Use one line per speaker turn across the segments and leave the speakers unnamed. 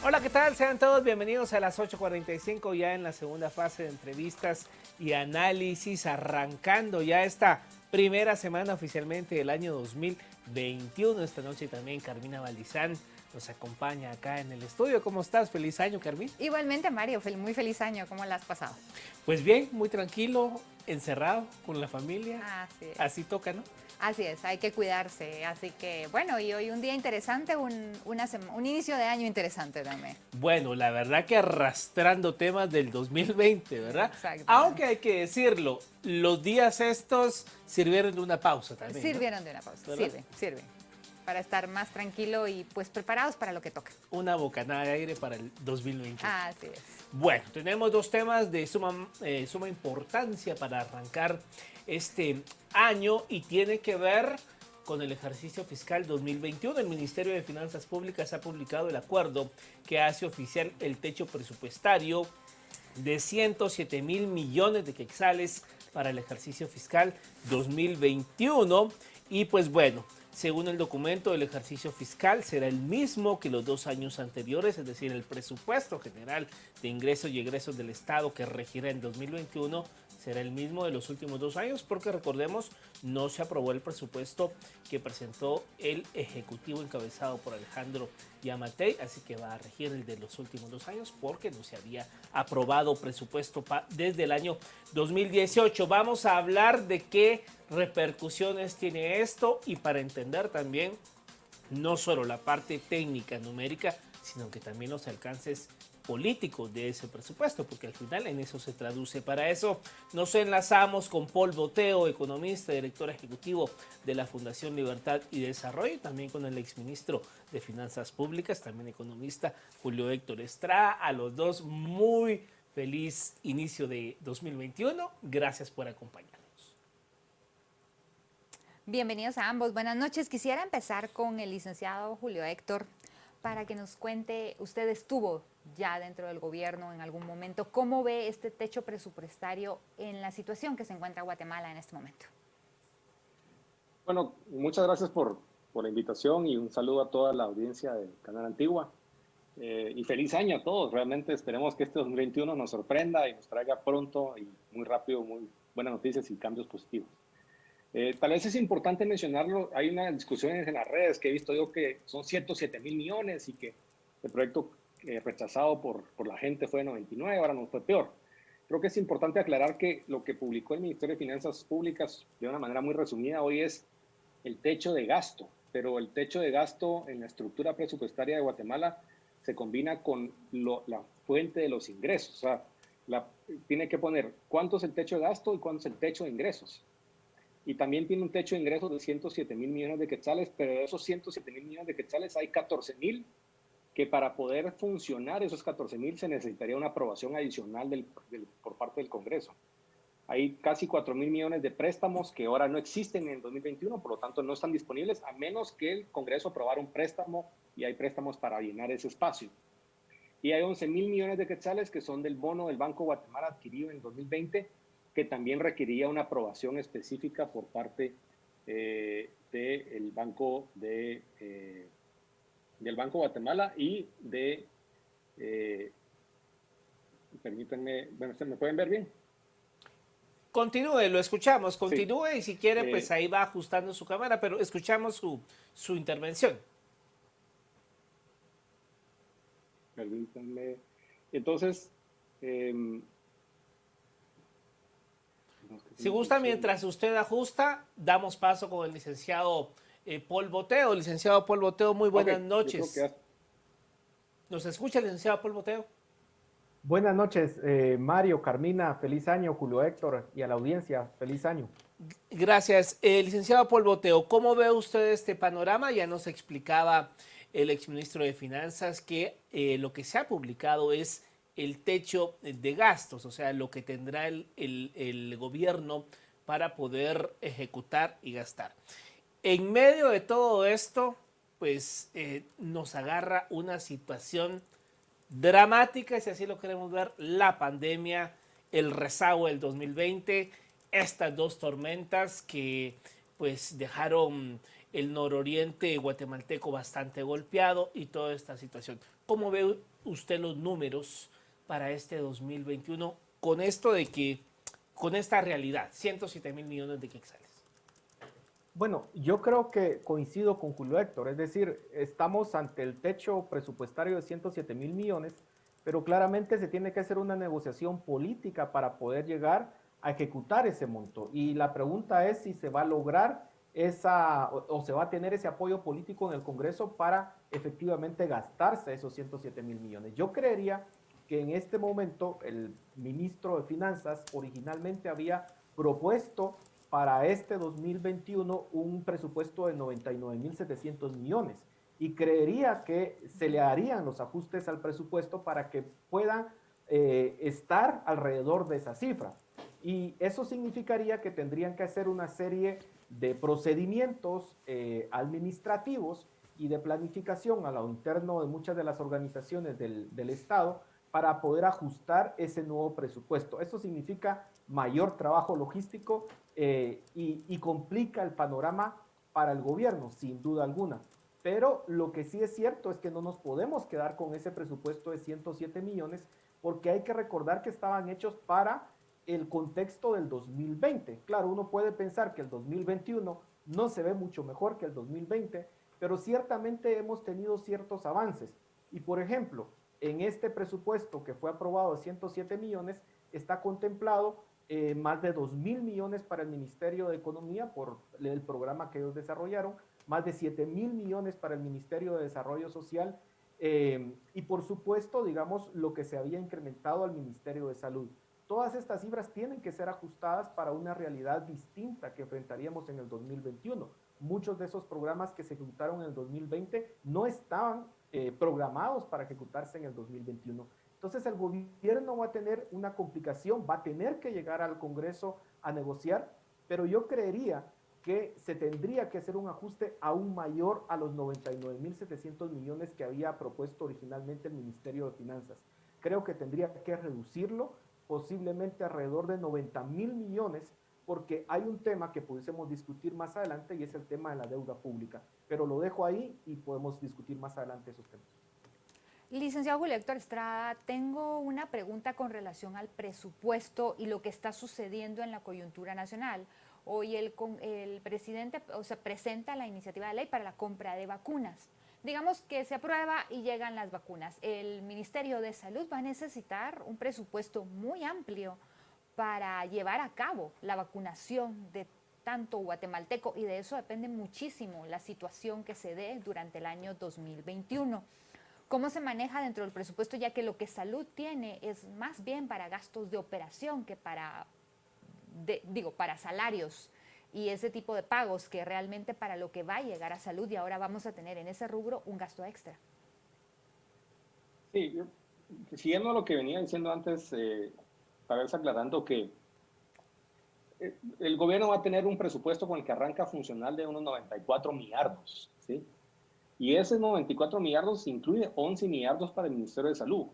Hola, ¿qué tal? Sean todos bienvenidos a las 8:45 ya en la segunda fase de entrevistas y análisis, arrancando ya esta primera semana oficialmente del año 2021. Esta noche también Carmina Valdizán nos acompaña acá en el estudio. ¿Cómo estás? Feliz año, Carmín.
Igualmente, Mario, muy feliz año. ¿Cómo la has pasado?
Pues bien, muy tranquilo, encerrado con la familia.
Así es.
Así toca, ¿no?
Así es, hay que cuidarse. Así que, bueno, y hoy un día interesante, un inicio de año interesante también.
Bueno, la verdad que arrastrando temas del 2020, ¿verdad? Aunque
Exactamente.
hay que decirlo, los días estos sirvieron de una pausa también, ¿no?
Sirvieron de una pausa,
¿Verdad?
sirven. Para estar más tranquilo y pues preparados para lo que toca.
Una bocanada de aire para el 2021.
Así es.
Bueno, tenemos dos temas de suma importancia para arrancar este año y tiene que ver con el ejercicio fiscal 2021. El Ministerio de Finanzas Públicas ha publicado el acuerdo que hace oficial el techo presupuestario de 107 mil millones de quetzales para el ejercicio fiscal 2021. Y pues bueno, según el documento, el ejercicio fiscal será el mismo que los 2 años anteriores, es decir, el presupuesto general de ingresos y egresos del Estado que regirá en 2021 será el mismo de los últimos 2 años, porque recordemos, no se aprobó el presupuesto que presentó el Ejecutivo encabezado por Alejandro Yamatei, así que va a regir el de los últimos 2 años porque no se había aprobado presupuesto desde el año 2018. Vamos a hablar de qué repercusiones tiene esto y para entender también no solo la parte técnica numérica, sino que también los alcances políticos de ese presupuesto, porque al final en eso se traduce. Para eso nos enlazamos con Paul Boteo, economista, director ejecutivo de la Fundación Libertad y Desarrollo, y también con el exministro de Finanzas Públicas, también economista, Julio Héctor Estrada. A los dos, muy feliz inicio de 2021. Gracias por acompañarnos.
Bienvenidos a ambos. Buenas noches. Quisiera empezar con el licenciado Julio Héctor para que nos cuente, usted estuvo ya dentro del gobierno en algún momento, ¿cómo ve este techo presupuestario en la situación que se encuentra Guatemala en este momento?
Bueno, muchas gracias por la invitación y un saludo a toda la audiencia del Canal Antigua. Y feliz año a todos. Realmente esperemos que este 2021 nos sorprenda y nos traiga pronto y muy rápido muy buenas noticias y cambios positivos. Tal vez es importante mencionarlo, hay una discusión en las redes que he visto yo que son 107 mil millones y que el proyecto rechazado por la gente fue de 99, ahora nos fue peor. Creo que es importante aclarar que lo que publicó el Ministerio de Finanzas Públicas de una manera muy resumida hoy es el techo de gasto, pero el techo de gasto en la estructura presupuestaria de Guatemala se combina con la fuente de los ingresos. O sea, tiene que poner cuánto es el techo de gasto y cuánto es el techo de ingresos. Y también tiene un techo de ingresos de 107 mil millones de quetzales, pero de esos 107 mil millones de quetzales hay 14 mil que para poder funcionar esos 14 mil se necesitaría una aprobación adicional por parte del Congreso. Hay casi 4 mil millones de préstamos que ahora no existen en el 2021, por lo tanto no están disponibles a menos que el Congreso aprobara un préstamo y hay préstamos para llenar ese espacio. Y hay 11 mil millones de quetzales que son del bono del Banco Guatemala adquirido en 2020, que también requería una aprobación específica por parte del Banco del Banco Guatemala y de, permítanme, bueno, ¿me pueden ver bien?
Continúe, lo escuchamos,
Sí.
continúe y si quiere pues ahí va ajustando su cámara, pero escuchamos su intervención.
Permítanme. Entonces,
si gusta, mientras usted ajusta, damos paso con el licenciado Paul Boteo. Licenciado Paul Boteo, muy buenas noches. ¿Nos escucha, licenciado Paul Boteo?
Buenas noches, Mario, Carmina, feliz año, Julio Héctor y a la audiencia, feliz año.
Gracias. Licenciado Paul Boteo, ¿cómo ve usted este panorama? Ya nos explicaba el exministro de Finanzas que lo que se ha publicado es el techo de gastos, o sea, lo que tendrá el gobierno para poder ejecutar y gastar. En medio de todo esto, pues nos agarra una situación dramática, si así lo queremos ver, la pandemia, el rezago del 2020, estas dos tormentas que pues dejaron el nororiente guatemalteco bastante golpeado y toda esta situación. ¿Cómo ve usted los números para este 2021 con esto de que, con esta realidad, 107.000 millones de quetzales?
Bueno, yo creo que coincido con Julio Héctor, es decir, estamos ante el techo presupuestario de 107.000 millones, pero claramente se tiene que hacer una negociación política para poder llegar a ejecutar ese monto. Y la pregunta es si se va a lograr o se va a tener ese apoyo político en el Congreso para efectivamente gastarse esos 107.000 millones. Yo creería que en este momento el ministro de Finanzas originalmente había propuesto para este 2021 un presupuesto de 99.700 millones y creería que se le harían los ajustes al presupuesto para que puedan estar alrededor de esa cifra. Y eso significaría que tendrían que hacer una serie de procedimientos administrativos y de planificación a lo interno de muchas de las organizaciones del Estado para poder ajustar ese nuevo presupuesto. Eso significa mayor trabajo logístico y complica el panorama para el gobierno, sin duda alguna. Pero lo que sí es cierto es que no nos podemos quedar con ese presupuesto de 107 millones porque hay que recordar que estaban hechos para el contexto del 2020. Claro, uno puede pensar que el 2021 no se ve mucho mejor que el 2020, pero ciertamente hemos tenido ciertos avances. Y por ejemplo, en este presupuesto que fue aprobado de 107 millones, está contemplado más de 2.000 millones para el Ministerio de Economía por el programa que ellos desarrollaron, más de 7.000 millones para el Ministerio de Desarrollo Social y por supuesto, digamos, lo que se había incrementado al Ministerio de Salud. Todas estas cifras tienen que ser ajustadas para una realidad distinta que enfrentaríamos en el 2021. Muchos de esos programas que se ejecutaron en el 2020 no estaban programados para ejecutarse en el 2021. Entonces el gobierno va a tener una complicación, va a tener que llegar al Congreso a negociar, pero yo creería que se tendría que hacer un ajuste aún mayor a los 99.700 millones que había propuesto originalmente el Ministerio de Finanzas. Creo que tendría que reducirlo posiblemente alrededor de 90.000 millones, porque hay un tema que pudiésemos discutir más adelante y es el tema de la deuda pública. Pero lo dejo ahí y podemos discutir más adelante esos temas.
Licenciado Julio Héctor Estrada, tengo una pregunta con relación al presupuesto y lo que está sucediendo en la coyuntura nacional. Hoy el presidente presenta la iniciativa de ley para la compra de vacunas. Digamos que se aprueba y llegan las vacunas. El Ministerio de Salud va a necesitar un presupuesto muy amplio para llevar a cabo la vacunación de tanto guatemalteco y de eso depende muchísimo la situación que se dé durante el año 2021. ¿Cómo se maneja dentro del presupuesto, ya que lo que salud tiene es más bien para gastos de operación que para salarios y ese tipo de pagos que realmente para lo que va a llegar a salud y ahora vamos a tener en ese rubro un gasto extra?
Sí, siguiendo lo que venía diciendo antes, para irse aclarando que el gobierno va a tener un presupuesto con el que arranca funcional de unos 94 millardos, ¿sí? Y ese 94 millardos incluye 11 millardos para el Ministerio de Salud.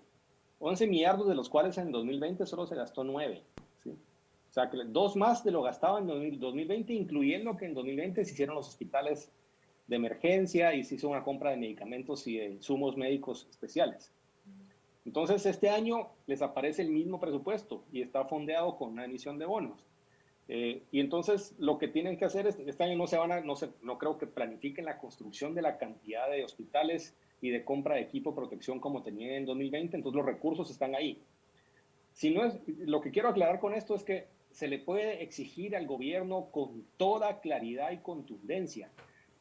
11 millardos de los cuales en el 2020 solo se gastó 9. ¿Sí? O sea, que 2 más de lo gastado en 2020, incluyendo que en 2020 se hicieron los hospitales de emergencia y se hizo una compra de medicamentos y de insumos médicos especiales. Entonces, este año les aparece el mismo presupuesto y está fondeado con una emisión de bonos. Y entonces lo que tienen que hacer es, este año no creo que planifiquen la construcción de la cantidad de hospitales y de compra de equipo de protección como tenían en 2020, entonces los recursos están ahí. Si no es, lo que quiero aclarar con esto es que se le puede exigir al gobierno con toda claridad y contundencia,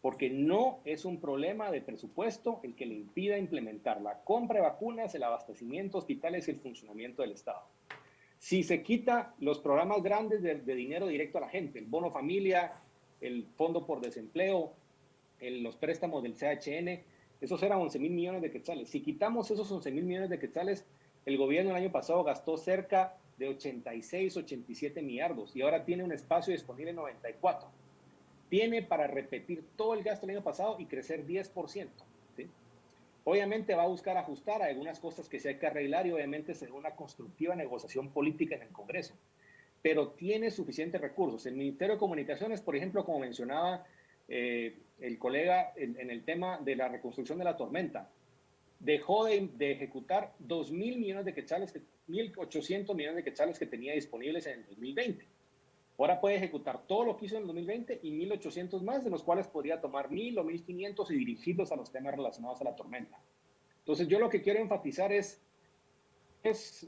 porque no es un problema de presupuesto el que le impida implementar la compra de vacunas, el abastecimiento de hospitales y el funcionamiento del Estado. Si se quita los programas grandes de dinero directo a la gente, el bono familia, el fondo por desempleo, los préstamos del CHN, esos eran 11.000 millones de quetzales. Si quitamos esos 11.000 millones de quetzales, el gobierno el año pasado gastó cerca de 86, 87 millardos y ahora tiene un espacio disponible de 94. Tiene para repetir todo el gasto del año pasado y crecer 10%. ¿Sí? Obviamente va a buscar ajustar algunas cosas que se hay que arreglar y obviamente será una constructiva negociación política en el Congreso. Pero tiene suficientes recursos. El Ministerio de Comunicaciones, por ejemplo, como mencionaba, el colega en el tema de la reconstrucción de la tormenta. Dejó de ejecutar 2.000 millones de quetzales, 1.800 millones de quetzales que tenía disponibles en el 2020. Ahora puede ejecutar todo lo que hizo en el 2020 y 1.800 más, de los cuales podría tomar 1.000 o 1.500 y dirigirlos a los temas relacionados a la tormenta. Entonces, yo lo que quiero enfatizar es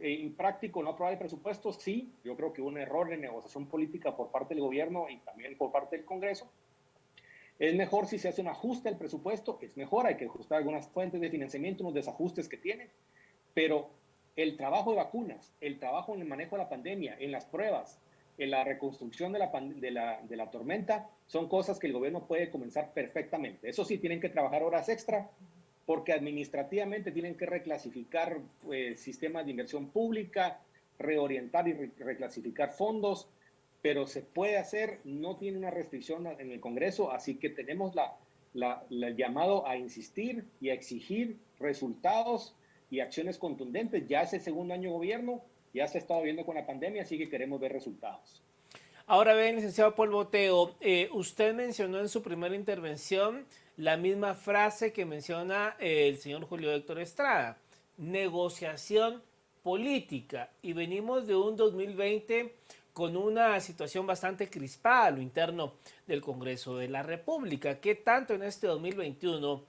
impráctico no aprobar el presupuesto. Sí, yo creo que hubo un error de negociación política por parte del gobierno y también por parte del Congreso. Es mejor si se hace un ajuste al presupuesto, es mejor, hay que ajustar algunas fuentes de financiamiento, unos desajustes que tiene, pero el trabajo de vacunas, el trabajo en el manejo de la pandemia, en las pruebas, en la reconstrucción de la tormenta, son cosas que el gobierno puede comenzar perfectamente. Eso sí, tienen que trabajar horas extra, porque administrativamente tienen que reclasificar sistemas de inversión pública, reorientar y reclasificar fondos, pero se puede hacer, no tiene una restricción en el Congreso, así que tenemos el llamado a insistir y a exigir resultados y acciones contundentes. Ya es el segundo año de gobierno, ya se ha estado viendo con la pandemia, así que queremos ver resultados.
Ahora bien, licenciado Paul Boteo, usted mencionó en su primera intervención la misma frase que menciona el señor Julio Héctor Estrada, negociación política, y venimos de un 2020 con una situación bastante crispada a lo interno del Congreso de la República. ¿Qué tanto en este 2021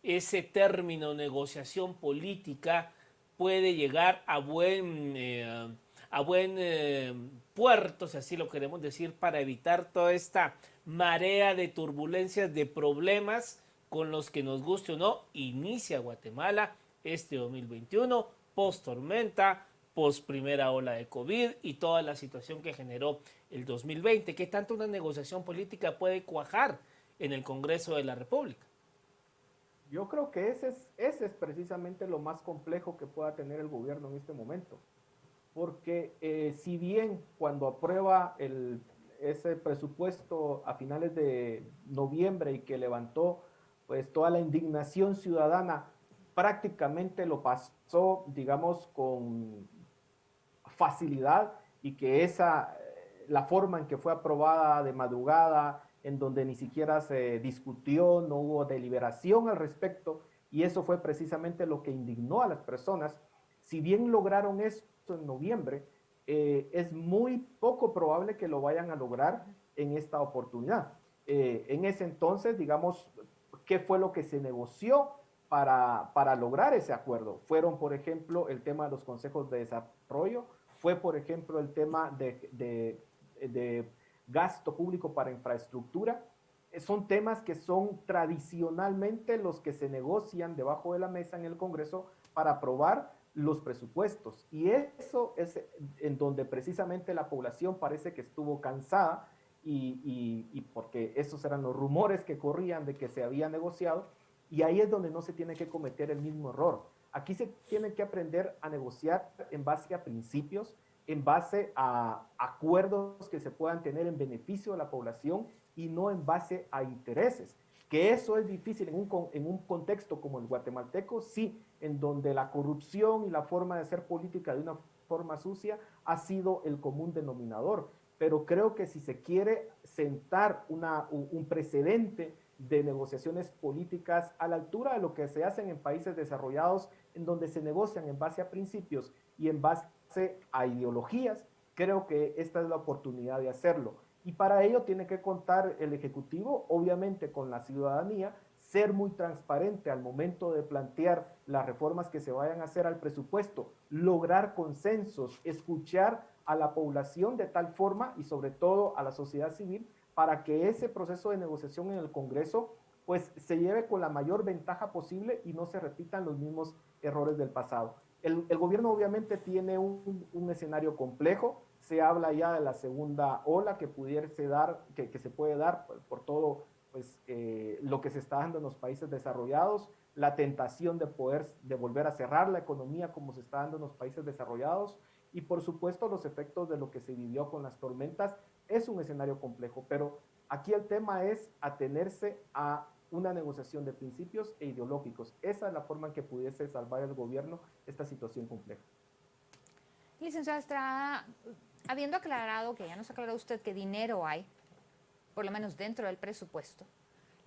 ese término negociación política puede llegar a buen puerto, si así lo queremos decir, para evitar toda esta marea de turbulencias, de problemas con los que, nos guste o no, inicia Guatemala este 2021, post tormenta, post primera ola de COVID y toda la situación que generó el 2020? ¿Qué tanto una negociación política puede cuajar en el Congreso de la República?
Yo creo que ese es precisamente lo más complejo que pueda tener el gobierno en este momento. Porque si bien cuando aprueba ese presupuesto a finales de noviembre y que levantó pues toda la indignación ciudadana, prácticamente lo pasó, digamos, con facilidad, y que la forma en que fue aprobada de madrugada, en donde ni siquiera se discutió, no hubo deliberación al respecto, y eso fue precisamente lo que indignó a las personas. Si bien lograron esto en noviembre, es muy poco probable que lo vayan a lograr en esta oportunidad. En ese entonces, digamos, ¿qué fue lo que se negoció para lograr ese acuerdo? Fueron, por ejemplo, el tema de los consejos de desarrollo, fue, por ejemplo, el tema de gasto público para infraestructura. Son temas que son tradicionalmente los que se negocian debajo de la mesa en el Congreso para aprobar los presupuestos. Y eso es en donde precisamente la población parece que estuvo cansada, y porque esos eran los rumores que corrían de que se había negociado, y ahí es donde no se tiene que cometer el mismo error. Aquí se tiene que aprender a negociar en base a principios, en base a acuerdos que se puedan tener en beneficio de la población y no en base a intereses. Que eso es difícil en un contexto como el guatemalteco, sí, en donde la corrupción y la forma de hacer política de una forma sucia ha sido el común denominador. Pero creo que si se quiere sentar un precedente de negociaciones políticas a la altura de lo que se hacen en países desarrollados, en donde se negocian en base a principios y en base a ideologías, creo que esta es la oportunidad de hacerlo. Y para ello tiene que contar el Ejecutivo, obviamente con la ciudadanía, ser muy transparente al momento de plantear las reformas que se vayan a hacer al presupuesto, lograr consensos, escuchar a la población de tal forma, y sobre todo a la sociedad civil, para que ese proceso de negociación en el Congreso pues se lleve con la mayor ventaja posible y no se repitan los mismos errores del pasado. El gobierno obviamente tiene un escenario complejo. Se habla ya de la segunda ola que pudiese dar, que se puede dar por todo pues, lo que se está dando en los países desarrollados, la tentación de volver a cerrar la economía como se está dando en los países desarrollados, y por supuesto los efectos de lo que se vivió con las tormentas. Es un escenario complejo, pero aquí el tema es atenerse a una negociación de principios e ideológicos. Esa es la forma en que pudiese salvar el gobierno esta situación compleja.
Licenciada Estrada, habiendo aclarado que ya nos aclaró usted que dinero hay, por lo menos dentro del presupuesto,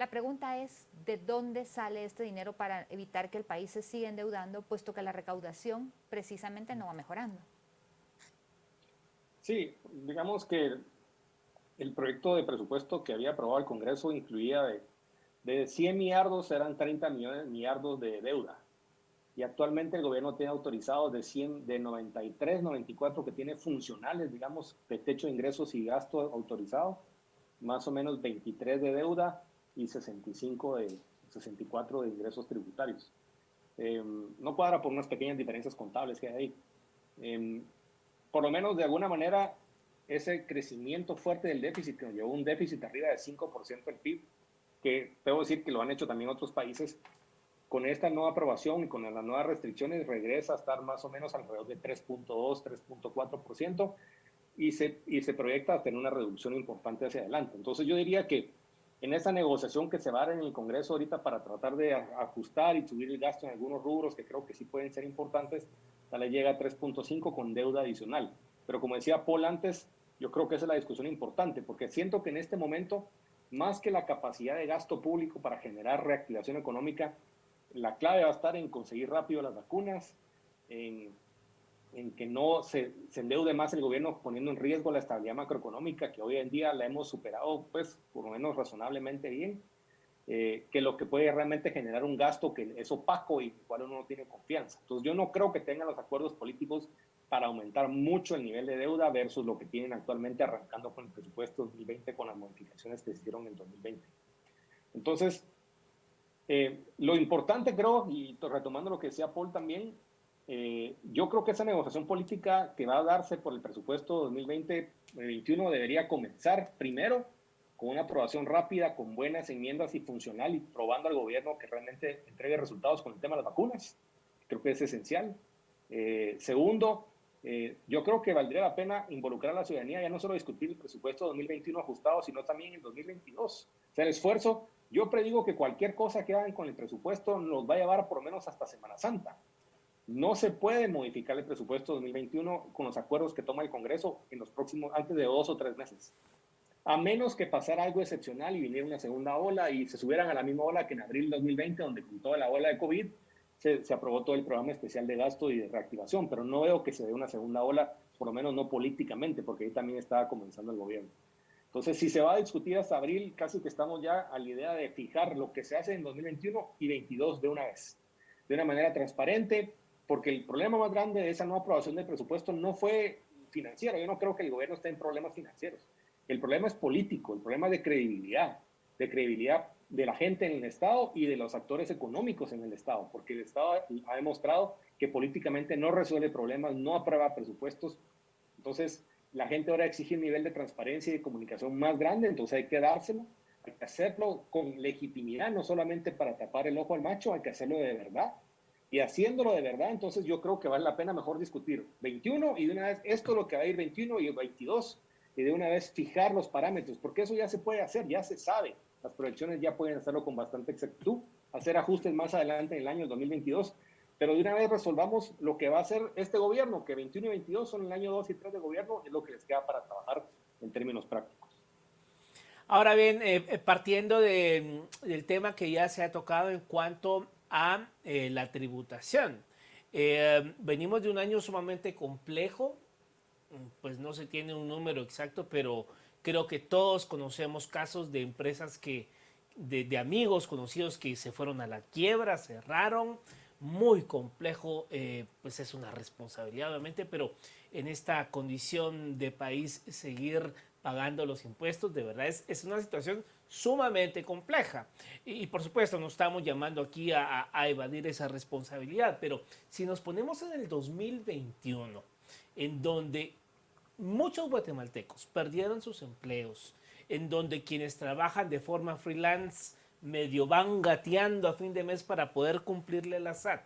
La pregunta es, ¿de dónde sale este dinero para evitar que el país se siga endeudando, puesto que la recaudación precisamente no va mejorando?
Sí, digamos que el proyecto de presupuesto que había aprobado el Congreso incluía de 100 millardos eran 30 millardos de deuda. Y actualmente el gobierno tiene autorizados de 93, 94 que tiene funcionales, digamos, de techo de ingresos y gasto autorizado, más o menos 23 de deuda y 64 de ingresos tributarios. No cuadra por unas pequeñas diferencias contables que hay ahí. Por lo menos de alguna manera ese crecimiento fuerte del déficit, que nos llevó a un déficit arriba de 5% del PIB, que debo decir que lo han hecho también otros países, con esta nueva aprobación y con las nuevas restricciones regresa a estar más o menos alrededor de 3.2, 3.4% y se proyecta a tener una reducción importante hacia adelante. Entonces yo diría que en esa negociación que se va a dar en el Congreso ahorita para tratar de ajustar y subir el gasto en algunos rubros que creo que sí pueden ser importantes, tal vez llega a 3.5 con deuda adicional. Pero como decía Paul antes, yo creo que esa es la discusión importante, porque siento que en este momento, más que la capacidad de gasto público para generar reactivación económica, la clave va a estar en conseguir rápido las vacunas, en que no se endeude más el gobierno poniendo en riesgo la estabilidad macroeconómica, que hoy en día la hemos superado, pues, por lo menos razonablemente bien, que lo que puede realmente generar un gasto que es opaco y el cual uno no tiene confianza. Entonces yo no creo que tengan los acuerdos políticos para aumentar mucho el nivel de deuda versus lo que tienen actualmente arrancando con el presupuesto 2020 con las modificaciones que se hicieron en el 2020. Entonces, lo importante creo, y retomando lo que decía Paul también, yo creo que esa negociación política que va a darse por el presupuesto 2020-2021 debería comenzar primero con una aprobación rápida, con buenas enmiendas y funcional, y probando al gobierno que realmente entregue resultados con el tema de las vacunas. Creo que es esencial. Segundo, yo creo que valdría la pena involucrar a la ciudadanía, ya no solo discutir el presupuesto 2021 ajustado, sino también el 2022. O sea, el esfuerzo, yo predigo que cualquier cosa que hagan con el presupuesto nos va a llevar por lo menos hasta Semana Santa. No se puede modificar el presupuesto 2021 con los acuerdos que toma el Congreso en los próximos, antes de 2 o 3 meses. A menos que pasara algo excepcional y viniera una segunda ola y se subieran a la misma ola que en abril de 2020, donde con toda la ola de COVID se aprobó todo el programa especial de gasto y de reactivación, pero no veo que se dé una segunda ola, por lo menos no políticamente, porque ahí también estaba comenzando el gobierno. Entonces, si se va a discutir hasta abril, casi que estamos ya a la idea de fijar lo que se hace en 2021 y 2022 de una vez, de una manera transparente, porque el problema más grande de esa no aprobación del presupuesto no fue financiero. Yo no creo que el gobierno esté en problemas financieros. El problema es político, el problema es de credibilidad de la gente en el Estado y de los actores económicos en el Estado, porque el Estado ha demostrado que políticamente no resuelve problemas, no aprueba presupuestos. Entonces, la gente ahora exige un nivel de transparencia y de comunicación más grande, entonces hay que dárselo, hay que hacerlo con legitimidad, no solamente para tapar el ojo al macho, hay que hacerlo de verdad. Y haciéndolo de verdad, entonces yo creo que vale la pena mejor discutir 21 y de una vez esto es lo que va a ir 21 y 22 y de una vez fijar los parámetros, porque eso ya se puede hacer, ya se sabe. Las proyecciones ya pueden hacerlo con bastante exactitud, hacer ajustes más adelante en el año 2022, pero de una vez resolvamos lo que va a hacer este gobierno, que 21 y 22 son el año 2 y 3 de gobierno, es lo que les queda para trabajar en términos prácticos.
Ahora bien, partiendo del tema que ya se ha tocado en cuanto a la tributación, venimos de un año sumamente complejo, pues no se tiene un número exacto, pero creo que todos conocemos casos de empresas de amigos conocidos que se fueron a la quiebra, cerraron, muy complejo, pues es una responsabilidad obviamente, pero en esta condición de país seguir pagando los impuestos, de verdad es una situación sumamente compleja. Y por supuesto no estamos llamando aquí a evadir esa responsabilidad, pero si nos ponemos en el 2021, en donde muchos guatemaltecos perdieron sus empleos, en donde quienes trabajan de forma freelance medio van gateando a fin de mes para poder cumplirle la SAT,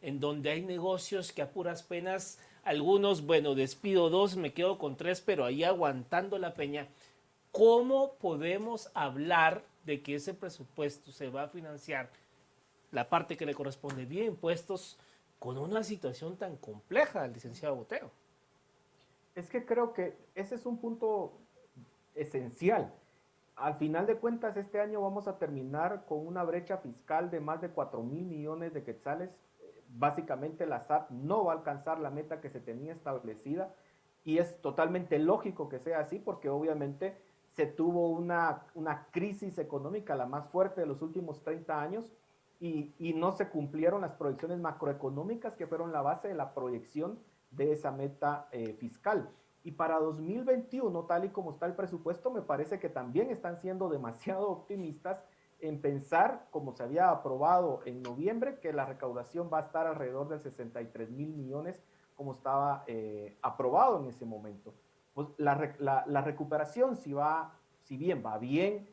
en donde hay negocios que a puras penas, algunos, bueno, despido 2, me quedo con 3, pero ahí aguantando la peña. ¿Cómo podemos hablar de que ese presupuesto se va a financiar la parte que le corresponde vía impuestos con una situación tan compleja, licenciado Botero?
Es que creo que ese es un punto esencial. al final de cuentas, este año vamos a terminar con una brecha fiscal de más de 4.000 millones de quetzales. Básicamente la SAT no va a alcanzar la meta que se tenía establecida y es totalmente lógico que sea así porque obviamente se tuvo una crisis económica, la más fuerte de los últimos 30 años, y no se cumplieron las proyecciones macroeconómicas que fueron la base de la proyección de esa meta fiscal. Y para 2021, tal y como está el presupuesto, me parece que también están siendo demasiado optimistas en pensar, como se había aprobado en noviembre, que la recaudación va a estar alrededor de 63.000 millones, como estaba aprobado en ese momento. Pues la recuperación, si bien va bien,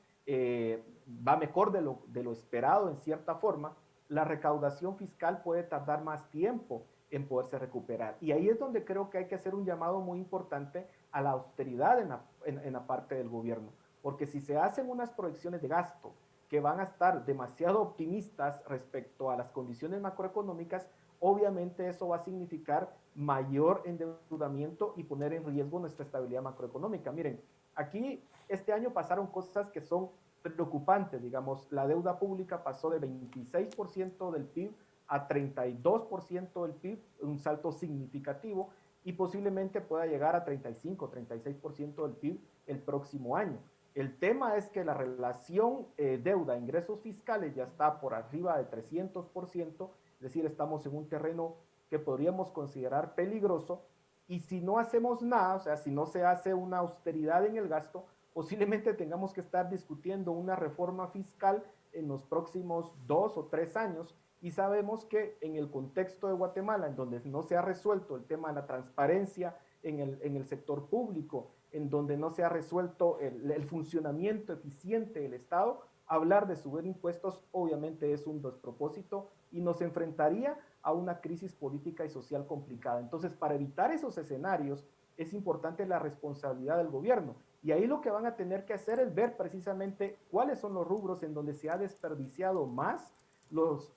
va mejor de lo esperado en cierta forma, la recaudación fiscal puede tardar más tiempo en poderse recuperar. Y ahí es donde creo que hay que hacer un llamado muy importante a la austeridad en la parte del gobierno. Porque si se hacen unas proyecciones de gasto que van a estar demasiado optimistas respecto a las condiciones macroeconómicas, obviamente eso va a significar mayor endeudamiento y poner en riesgo nuestra estabilidad macroeconómica. Miren, aquí este año pasaron cosas que son preocupantes, digamos, la deuda pública pasó de 26% del PIB a 32% del PIB, un salto significativo, y posiblemente pueda llegar a 35-36% del PIB el próximo año. El tema es que la relación deuda-ingresos fiscales ya está por arriba de 300%, es decir, estamos en un terreno que podríamos considerar peligroso, y si no hacemos nada, o sea, si no se hace una austeridad en el gasto, posiblemente tengamos que estar discutiendo una reforma fiscal en los próximos 2 o 3 años, y sabemos que en el contexto de Guatemala, en donde no se ha resuelto el tema de la transparencia en el sector público, en donde no se ha resuelto el funcionamiento eficiente del Estado, hablar de subir impuestos obviamente es un despropósito y nos enfrentaría a una crisis política y social complicada. Entonces, para evitar esos escenarios, es importante la responsabilidad del gobierno. Y ahí lo que van a tener que hacer es ver precisamente cuáles son los rubros en donde se ha desperdiciado más los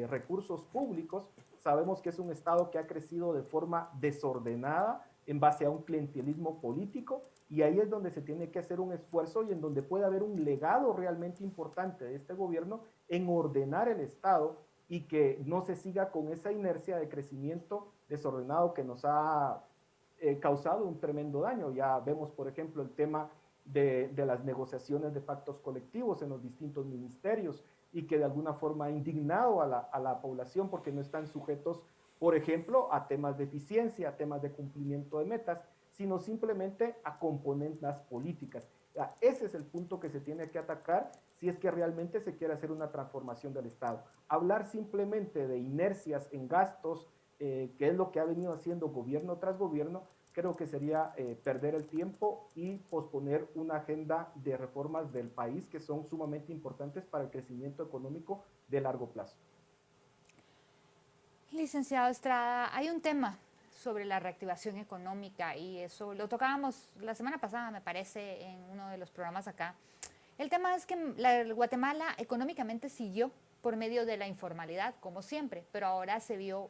recursos públicos. Sabemos que es un Estado que ha crecido de forma desordenada en base a un clientelismo político, y ahí es donde se tiene que hacer un esfuerzo y en donde puede haber un legado realmente importante de este gobierno en ordenar el Estado y que no se siga con esa inercia de crecimiento desordenado que nos ha causado un tremendo daño. Ya vemos, por ejemplo, el tema de las negociaciones de pactos colectivos en los distintos ministerios, y que de alguna forma ha indignado a la población porque no están sujetos, por ejemplo, a temas de eficiencia, a temas de cumplimiento de metas, sino simplemente a componentes políticas. Ese es el punto que se tiene que atacar si es que realmente se quiere hacer una transformación del Estado. Hablar simplemente de inercias en gastos, que es lo que ha venido haciendo gobierno tras gobierno, creo que sería perder el tiempo y posponer una agenda de reformas del país que son sumamente importantes para el crecimiento económico de largo plazo.
Licenciado Estrada, hay un tema sobre la reactivación económica y eso lo tocábamos la semana pasada, me parece, en uno de los programas acá. El tema es que Guatemala económicamente siguió por medio de la informalidad, como siempre, pero ahora se vio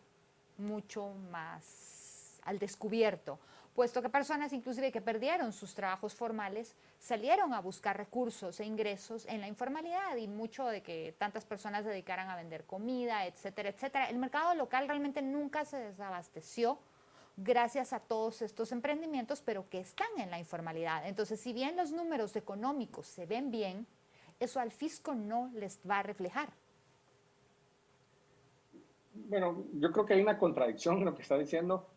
mucho más al descubierto, puesto que personas inclusive que perdieron sus trabajos formales salieron a buscar recursos e ingresos en la informalidad, y mucho de que tantas personas se dedicaran a vender comida, etcétera, etcétera. El mercado local realmente nunca se desabasteció gracias a todos estos emprendimientos, pero que están en la informalidad. Entonces, si bien los números económicos se ven bien, eso al fisco no les va a reflejar.
Bueno, yo creo que hay una contradicción en lo que está diciendo,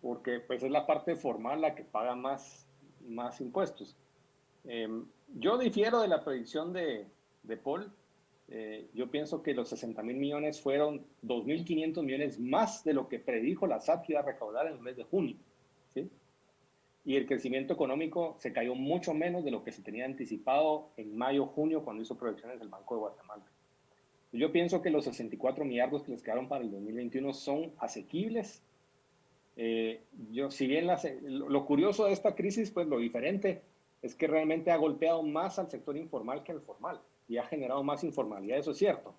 porque pues es la parte formal la que paga más impuestos. Yo difiero de la predicción de Paul. Yo pienso que los 60.000 millones fueron 2.500 millones más de lo que predijo la SAT que iba a recaudar en el mes de junio, ¿sí? Y el crecimiento económico se cayó mucho menos de lo que se tenía anticipado en mayo, junio, cuando hizo proyecciones del Banco de Guatemala. Yo pienso que los 64 millardos que les quedaron para el 2021 son asequibles. Si bien lo curioso de esta crisis, pues lo diferente es que realmente ha golpeado más al sector informal que al formal y ha generado más informalidad, eso es cierto.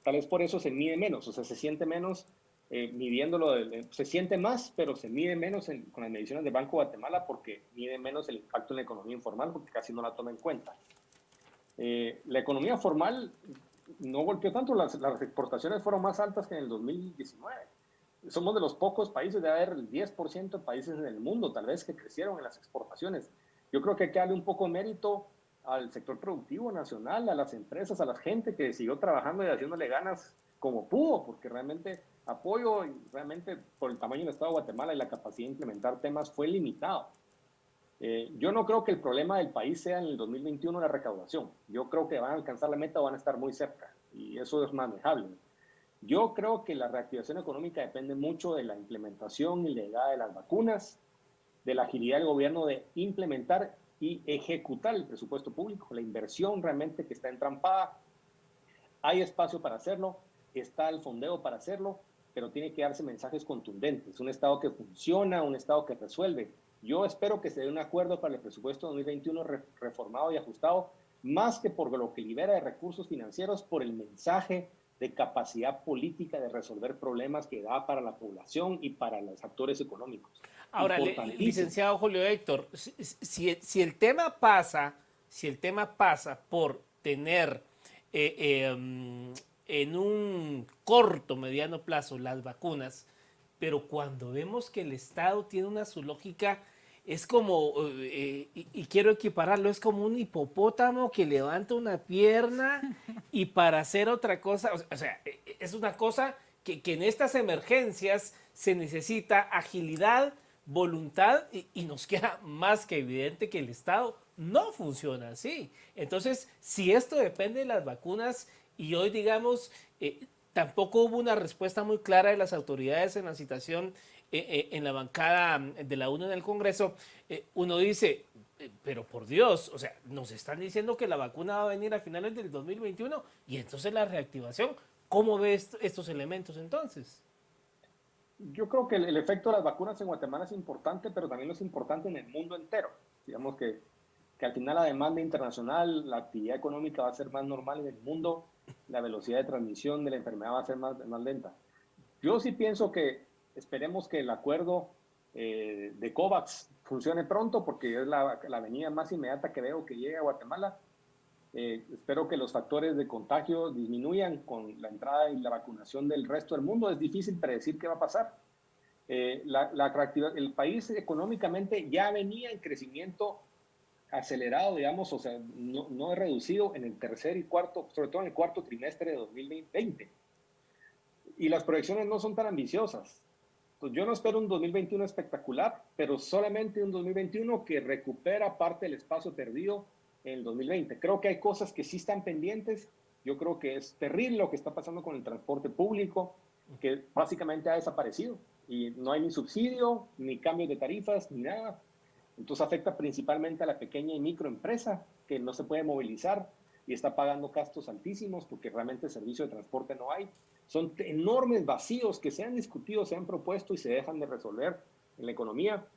Tal vez por eso se mide menos, o sea, se siente menos midiéndolo, se siente más, pero se mide menos con las mediciones del Banco de Guatemala porque mide menos el impacto en la economía informal porque casi no la toma en cuenta. La economía formal no golpeó tanto, las exportaciones fueron más altas que en el 2019. Somos de los pocos países, debe haber el 10% de países en el mundo, tal vez, que crecieron en las exportaciones. Yo creo que hay que darle un poco de mérito al sector productivo nacional, a las empresas, a la gente que siguió trabajando y haciéndole ganas como pudo, porque realmente apoyo, y realmente por el tamaño del Estado de Guatemala y la capacidad de implementar temas fue limitado. Yo no creo que el problema del país sea en el 2021 la recaudación. Yo creo que van a alcanzar la meta o van a estar muy cerca, y eso es manejable. Yo creo que la reactivación económica depende mucho de la implementación y la llegada de las vacunas, de la agilidad del gobierno de implementar y ejecutar el presupuesto público, la inversión realmente que está entrampada. Hay espacio para hacerlo, está el fondeo para hacerlo, pero tiene que darse mensajes contundentes. Un Estado que funciona, un Estado que resuelve. Yo espero que se dé un acuerdo para el presupuesto 2021 reformado y ajustado, más que por lo que libera de recursos financieros, por el mensaje de capacidad política de resolver problemas que da para la población y para los actores económicos.
Ahora,
Importantísimo.
licenciado Julio Héctor, si el tema pasa, por tener en un corto, mediano plazo las vacunas, pero cuando vemos que el Estado tiene su lógica, es como, y quiero equipararlo, es como un hipopótamo que levanta una pierna y para hacer otra cosa, o sea, es una cosa que en estas emergencias se necesita agilidad, voluntad y nos queda más que evidente que el Estado no funciona así. Entonces, si esto depende de las vacunas y hoy, digamos, tampoco hubo una respuesta muy clara de las autoridades en la citación en la bancada de la UNE en el Congreso, uno dice, pero por Dios, o sea, nos están diciendo que la vacuna va a venir a finales del 2021 y entonces la reactivación, ¿cómo ves estos elementos entonces?
Yo creo que el efecto de las vacunas en Guatemala es importante, pero también es importante en el mundo entero. Digamos que al final la demanda internacional, la actividad económica va a ser más normal en el mundo, la velocidad de transmisión de la enfermedad va a ser más lenta. Yo sí pienso que esperemos que el acuerdo de COVAX funcione pronto, porque es la avenida más inmediata que veo que llegue a Guatemala. Espero que los factores de contagio disminuyan con la entrada y la vacunación del resto del mundo. Es difícil predecir qué va a pasar. El país económicamente ya venía en crecimiento acelerado, digamos, o sea, no es reducido en el tercer y cuarto, sobre todo en el cuarto trimestre de 2020. Y las proyecciones no son tan ambiciosas. Pues yo no espero un 2021 espectacular, pero solamente un 2021 que recupera parte del espacio perdido en el 2020. Creo que hay cosas que sí están pendientes. Yo creo que es terrible lo que está pasando con el transporte público, que básicamente ha desaparecido y no hay ni subsidio, ni cambios de tarifas, ni nada. Entonces afecta principalmente a la pequeña y microempresa que no se puede movilizar y está pagando gastos altísimos porque realmente servicio de transporte no hay. Son enormes vacíos que se han discutido, se han propuesto y se dejan de resolver en la economía.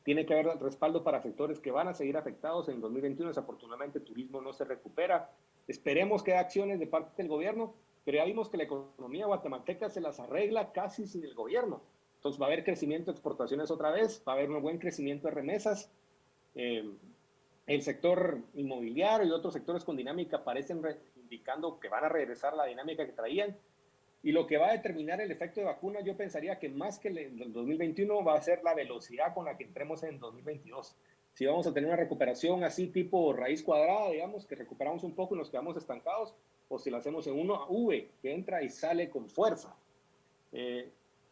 Tiene que haber respaldo para sectores que van a seguir afectados en 2021. Desafortunadamente, el turismo no se recupera. Esperemos que haya acciones de parte del gobierno, pero ya vimos que la economía guatemalteca se las arregla casi sin el gobierno. Entonces va a haber crecimiento de exportaciones otra vez, va a haber un buen crecimiento de remesas. El sector inmobiliario y otros sectores con dinámica parecen indicando que van a regresar a la dinámica que traían. Y lo que va a determinar el efecto de vacuna, yo pensaría que más que el 2021 va a ser la velocidad con la que entremos en 2022. Si vamos a tener una recuperación así tipo raíz cuadrada, digamos, que recuperamos un poco y nos quedamos estancados, o si lo hacemos en una V, que entra y sale con fuerza.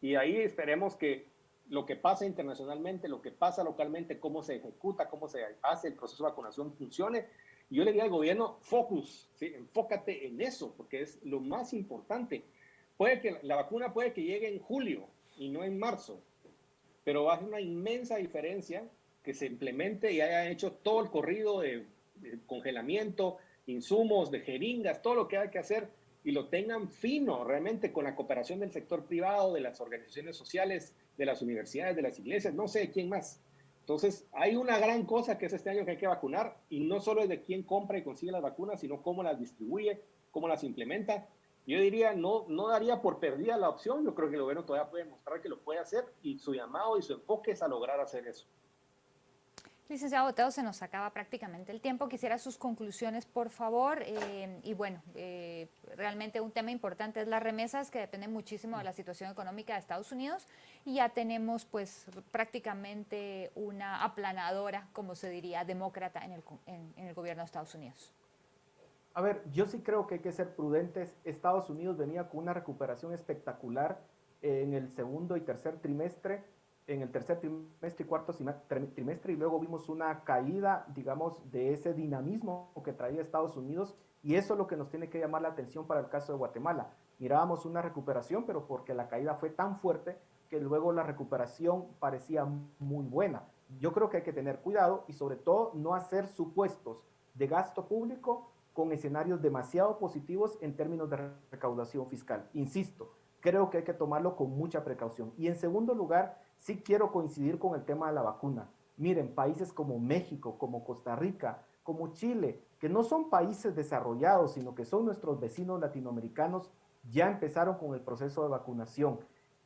Y ahí esperemos que lo que pasa internacionalmente, lo que pasa localmente, cómo se ejecuta, cómo se hace el proceso de vacunación funcione. Y yo le diría al gobierno, focus, ¿sí? Enfócate en eso, porque es lo más importante. Puede que la vacuna puede que llegue en julio y no en marzo, pero va a ser una inmensa diferencia que se implemente y haya hecho todo el corrido de congelamiento, insumos, de jeringas, todo lo que hay que hacer y lo tengan fino realmente con la cooperación del sector privado, de las organizaciones sociales, de las universidades, de las iglesias, no sé quién más. Entonces, hay una gran cosa que es este año que hay que vacunar y no solo es de quién compra y consigue las vacunas, sino cómo las distribuye, cómo las implementa. Yo diría, no daría por perdida la opción. Yo creo que el gobierno todavía puede mostrar que lo puede hacer y su llamado y su enfoque es a lograr hacer eso.
Licenciado Boteo, se nos acaba prácticamente el tiempo. Quisiera sus conclusiones, por favor. Y bueno, realmente un tema importante es las remesas, que dependen muchísimo de la situación económica de Estados Unidos. Y ya tenemos pues prácticamente una aplanadora, como se diría, demócrata en el gobierno de Estados Unidos.
A ver, yo sí creo que hay que ser prudentes. Estados Unidos venía con una recuperación espectacular en el segundo y tercer trimestre, en el tercer trimestre y cuarto trimestre, y luego vimos una caída, digamos, de ese dinamismo que traía Estados Unidos, y eso es lo que nos tiene que llamar la atención para el caso de Guatemala. Mirábamos una recuperación, pero porque la caída fue tan fuerte que luego la recuperación parecía muy buena. Yo creo que hay que tener cuidado y sobre todo no hacer supuestos de gasto público con escenarios demasiado positivos en términos de recaudación fiscal. Insisto, creo que hay que tomarlo con mucha precaución. Y en segundo lugar, sí quiero coincidir con el tema de la vacuna. Miren, países como México, como Costa Rica, como Chile, que no son países desarrollados, sino que son nuestros vecinos latinoamericanos, ya empezaron con el proceso de vacunación.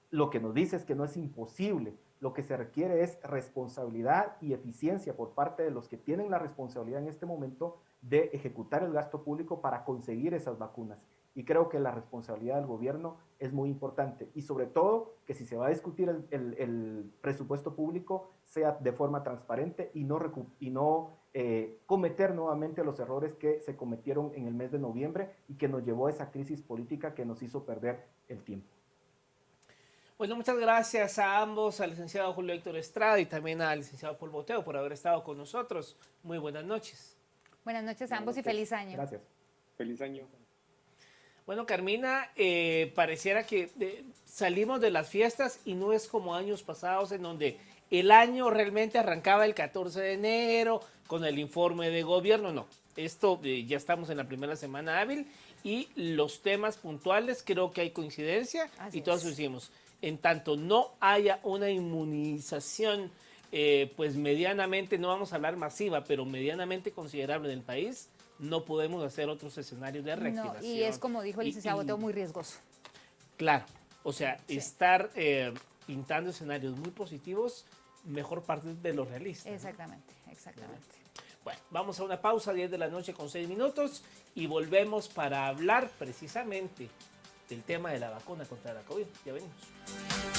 Lo que nos dice es que no es imposible. Lo que se requiere es responsabilidad y eficiencia por parte de los que tienen la responsabilidad en este momento de ejecutar el gasto público para conseguir esas vacunas. Y creo que la responsabilidad del gobierno es muy importante. Y sobre todo, que si se va a discutir el presupuesto público, sea de forma transparente y no cometer nuevamente los errores que se cometieron en el mes de noviembre y que nos llevó a esa crisis política que nos hizo perder el tiempo.
Bueno, muchas gracias a ambos, al licenciado Julio Héctor Estrada y también al licenciado Paul Boteo por haber estado con nosotros. Muy buenas noches.
Buenas noches a ambos y feliz año.
Gracias.
Feliz año.
Bueno, Carmina, pareciera que salimos de las fiestas y no es como años pasados en donde el año realmente arrancaba el 14 de enero con el informe de gobierno. No, esto ya estamos en la primera semana hábil y los temas puntuales creo que hay coincidencia.
Así
y todos
es.
decimos, en tanto no haya una inmunización pues medianamente, no vamos a hablar masiva, pero medianamente considerable en el país, no podemos hacer otros escenarios de reactivación.
No, y es como dijo el licenciado Boteo, muy riesgoso.
Claro, o sea,
Sí.
estar pintando escenarios muy positivos, mejor parte de lo realista.
Exactamente, exactamente.
Bueno, vamos a una pausa, 10 de la noche con 6 minutos, y volvemos para hablar precisamente del tema de la vacuna contra la COVID. Ya venimos.